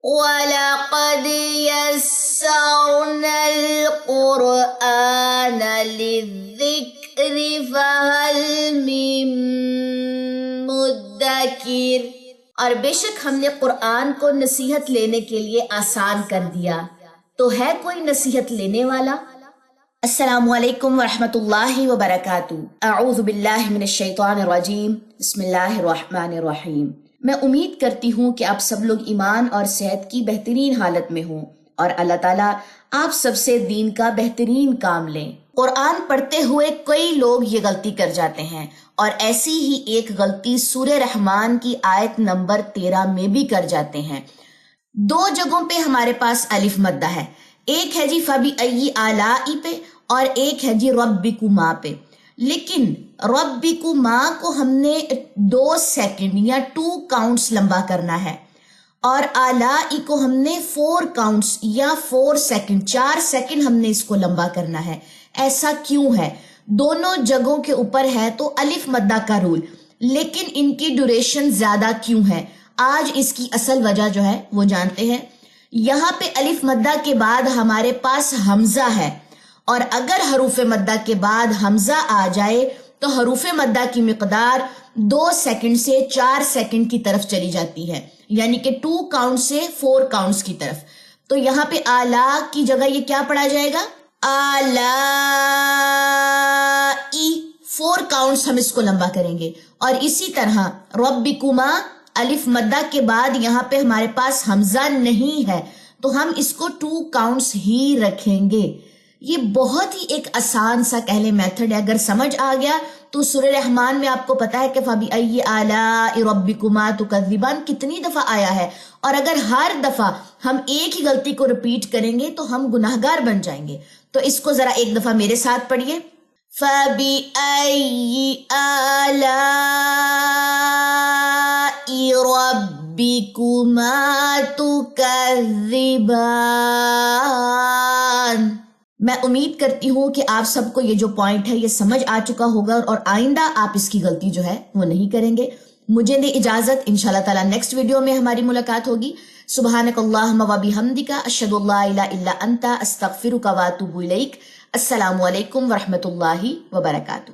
وَلَقَدْ يَسَّرْنَا الْقُرْآنَ لِلذِّكْرِ فَهَلْ مِن مُدَّكِرٍ، اور بے شک ہم نے قرآن کو نصیحت لینے کے لیے آسان کر دیا، تو ہے کوئی نصیحت لینے والا؟ السلام علیکم ورحمۃ اللہ وبرکاتہ۔ اعوذ باللہ من الشیطان الرجیم، بسم اللہ الرحمن الرحیم۔ میں امید کرتی ہوں کہ آپ سب لوگ ایمان اور صحت کی بہترین حالت میں ہوں اور اللہ تعالیٰ آپ سب سے دین کا بہترین کام لیں۔ قرآن پڑھتے ہوئے کئی لوگ یہ غلطی کر جاتے ہیں، اور ایسی ہی ایک غلطی سورہ رحمان کی آیت نمبر 13 میں بھی کر جاتے ہیں۔ دو جگہوں پہ ہمارے پاس الف مدہ ہے، ایک ہے جی فَبِأَيِّ آلَاءِ پہ اور ایک ہے جی رَبِّكُمَا پہ، لیکن رَبِّكُمَا کو ہم نے 2 سیکنڈ یا 2 کاؤنٹس لمبا کرنا ہے، اور آلائی کو ہم نے 4 کاؤنٹس یا 4 سیکنڈ 4 سیکنڈ ہم نے اس کو لمبا کرنا ہے۔ ایسا کیوں ہے؟ دونوں جگہوں کے اوپر ہے تو الف مدہ کا رول، لیکن ان کی ڈیوریشن زیادہ کیوں ہے؟ آج اس کی اصل وجہ جو ہے وہ جانتے ہیں۔ یہاں پہ الف مدہ کے بعد ہمارے پاس حمزہ ہے، اور اگر حروف مدہ کے بعد حمزہ آ جائے تو حروف مدہ کی مقدار 2 سیکنڈ سے 4 سیکنڈ کی طرف چلی جاتی ہے، یعنی کہ 2 کاؤنٹ سے 4 کاؤنٹس کی طرف۔ تو یہاں پہ آلا کی جگہ یہ کیا پڑھا جائے گا؟ آلائی، 4 کاؤنٹس ہم اس کو لمبا کریں گے۔ اور اسی طرح ربکما، الف مدہ کے بعد یہاں پہ ہمارے پاس حمزہ نہیں ہے تو ہم اس کو 2 کاؤنٹس ہی رکھیں گے۔ یہ بہت ہی ایک آسان سا کہلے میتھڈ ہے، اگر سمجھ آ گیا تو سورہ رحمان میں آپ کو پتا ہے کہ فَبِأَيِّ آلَاءِ رَبِّكُمَا تُكَذِّبَانِ کتنی دفعہ آیا ہے، اور اگر ہر دفعہ ہم ایک ہی غلطی کو رپیٹ کریں گے تو ہم گناہگار بن جائیں گے۔ تو اس کو ذرا ایک دفعہ میرے ساتھ پڑھیے، فَبِأَيِّ آلَاءِ رَبِّكُمَا تُكَذِّبَانِ۔ میں امید کرتی ہوں کہ آپ سب کو یہ جو پوائنٹ ہے یہ سمجھ آ چکا ہوگا، اور آئندہ آپ اس کی غلطی جو ہے وہ نہیں کریں گے۔ مجھے دے اجازت، انشاءاللہ تعالی نیکسٹ ویڈیو میں ہماری ملاقات ہوگی۔ سبحانک اللہم و بحمدک، اشہد ان لا الہ الا انت، استغفرک و اتوب الیک۔ السلام علیکم ورحمۃ اللہ وبرکاتہ۔